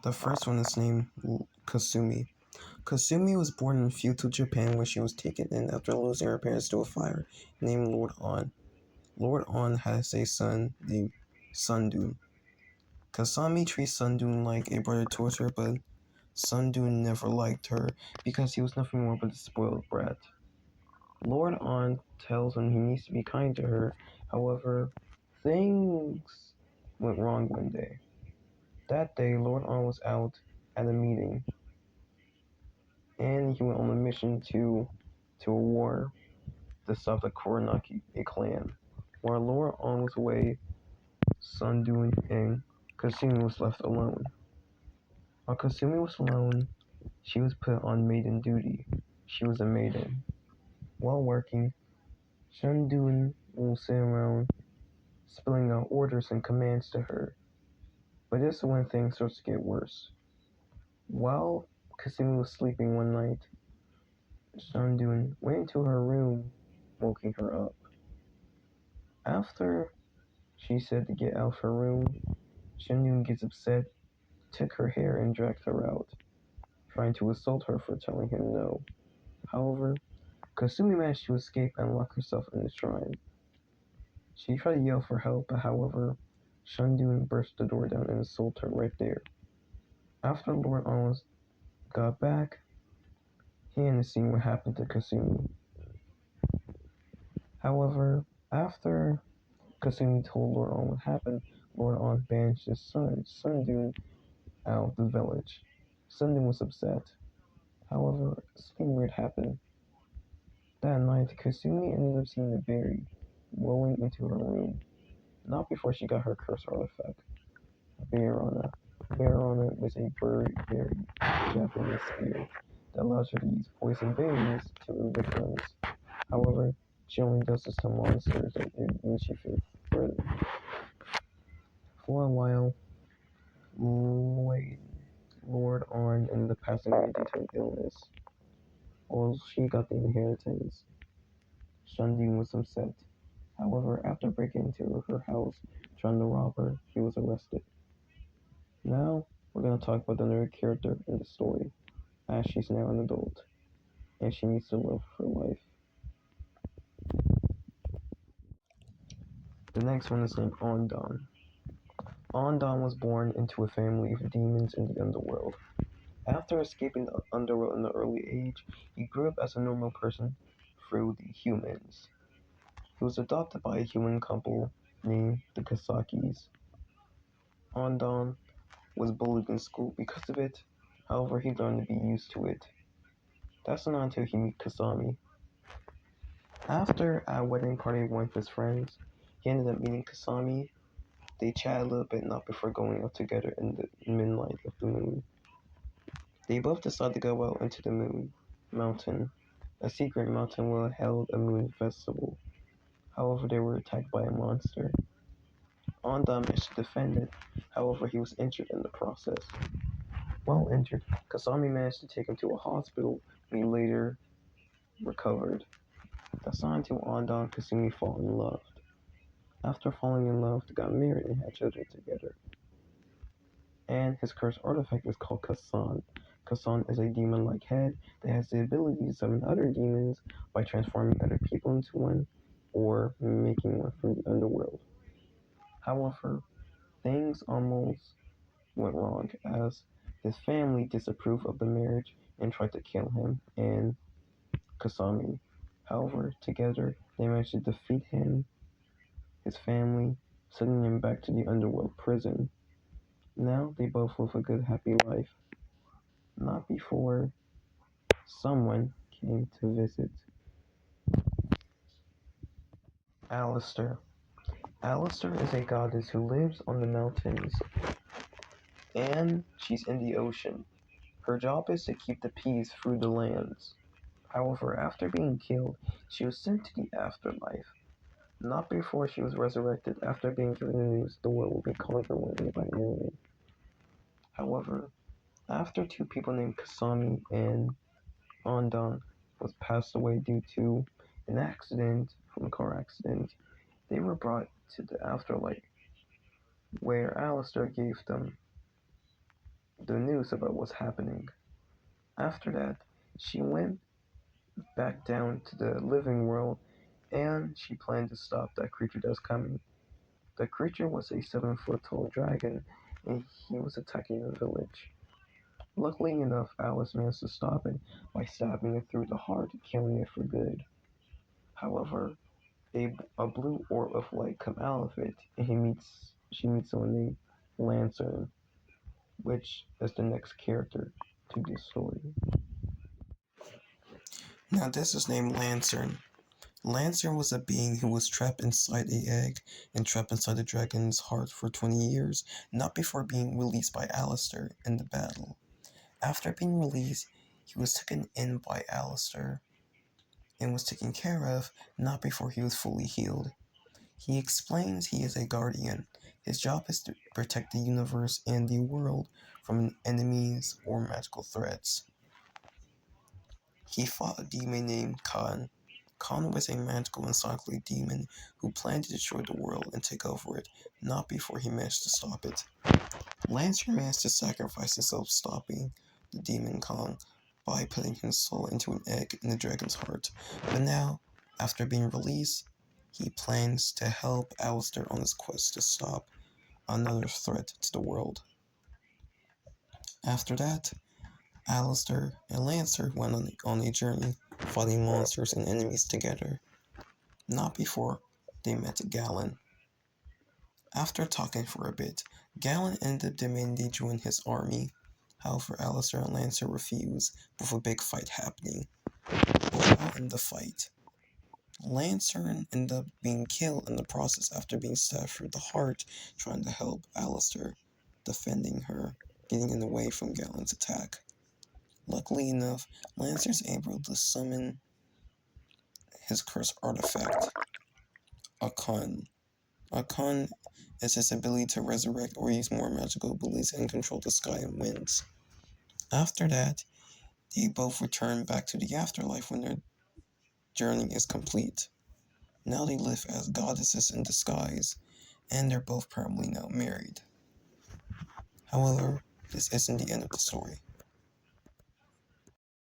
The first one is named Kasumi. Kasumi was born in feudal Japan where she was taken in after losing her parents to a fire named Lord On. Lord On has a son named Sundun. Kasami treats Sundun like a brother towards her, but Sundun never liked her because he was nothing more but a spoiled brat. Lord On tells him he needs to be kind to her. However, things went wrong one day. That day, Lord On was out at a meeting, and he went on a mission to a war to stop the Koronaki, a clan. While Lord On was away, Sundun and Kasumi was left alone. While Kasumi was alone, she was put on maiden duty. She was a maiden. While working, Sundun will sit around spilling out orders and commands to her. But this is when things starts to get worse. While Kasumi was sleeping one night, Sundun went into her room, waking her up. After she said to get out of her room, Sundun gets upset, took her hair and dragged her out, trying to assault her for telling him no. However, Kasumi managed to escape and lock herself in the shrine. She tried to yell for help, but however, Sundun burst the door down and assaulted her right there. After Lord almost got back, he hadn't seen what happened to Kasumi. However, after Kasumi told Lord On what happened, Lord On banished his son, Sundun, out of the village. Sundun was upset. However, something weird happened. That night, Kasumi ended up seeing a berry rolling into her room. Not before she got her curse artifact, Bayarana. Bayarana was a very Japanese spirit that allows her to use poison berries to her victims. However, she only does this to monsters when she feels threatened. For a while, Lord On ended up passing away due to an illness. While she got the inheritance, Shundun was upset. However, after breaking into her house, trying to rob her, he was arrested. Now, we're going to talk about another character in the story, as she's now an adult, and she needs to live her life. The next one is named Ondan. Ondan was born into a family of demons in the underworld. After escaping the underworld in an early age, he grew up as a normal person through the humans. He was adopted by a human couple named the Kasakis. Ondan was bullied in school because of it, however he learned to be used to it. That's not until he meets Kasami. After a wedding party with one of his friends, he ended up meeting Kasami. They chat a little bit, not before going out together in the midnight of the moon. They both decide to go out into the moon mountain, a secret mountain where held a moon festival. However, they were attacked by a monster. Onda managed to defend it, however he was injured in the process. While injured, Kasami managed to take him to a hospital, and he later recovered. That's not until Onda and Kasumi fall in love. After falling in love, they got married and had children together. And his cursed artifact is called Kasan. Kasan is a demon-like head that has the ability to summon other demons by transforming other people into one or making one from the underworld. However, things almost went wrong as his family disapproved of the marriage and tried to kill him and Kasami. However, together they managed to defeat him, his family, sending him back to the underworld prison. Now they both live a good happy life. Not before someone came to visit. Alistair. Alistair is a goddess who lives on the mountains, and she's in the ocean. Her job is to keep the peace through the lands. However, after being killed, she was sent to the afterlife. Not before she was resurrected after being given the news the world will be conquered one day by an enemy. However, after two people named Kasami and Ondan was passed away due to an accident from a car accident, they were brought to the afterlife, where Alistair gave them the news about what's happening. After that, she went back down to the living world and she planned to stop that creature that's coming. The creature was a 7 foot tall dragon and he was attacking the village. Luckily enough, Alice managed to stop it by stabbing it through the heart, killing it for good. However, a blue orb of light come out of it, and she meets someone named Lantern, which is the next character to this story. Now this is named Lantern. Lantern was a being who was trapped inside a egg and trapped inside the dragon's heart for 20 years, not before being released by Alistair in the battle. After being released, he was taken in by Alistair and was taken care of, not before he was fully healed. He explains he is a guardian. His job is to protect the universe and the world from enemies or magical threats. He fought a demon named Khan. Khan was a magical and cyclic demon who planned to destroy the world and take over it, not before he managed to stop it. Lancer managed to sacrifice himself stopping the demon Khan by putting his soul into an egg in the dragon's heart. But now, after being released, he plans to help Alistair on his quest to stop another threat to the world. After that, Alistair and Lancer went on a journey, fighting monsters and enemies together. Not before they met Galen. After talking for a bit, Galen ended up demanding they join his army. However, Alistair and Lancer refused, with a big fight happening. While in the fight, Lancer ended up being killed in the process after being stabbed through the heart, trying to help Alistair, defending her, getting in the way from Galen's attack. Luckily enough, Lancer's able to summon his cursed artifact, Akari. Akari is his ability to resurrect or use more magical abilities and control the sky and winds. After that, they both return back to the afterlife when their journey is complete. Now they live as goddesses in disguise, and they're both permanently now married. However, this isn't the end of the story.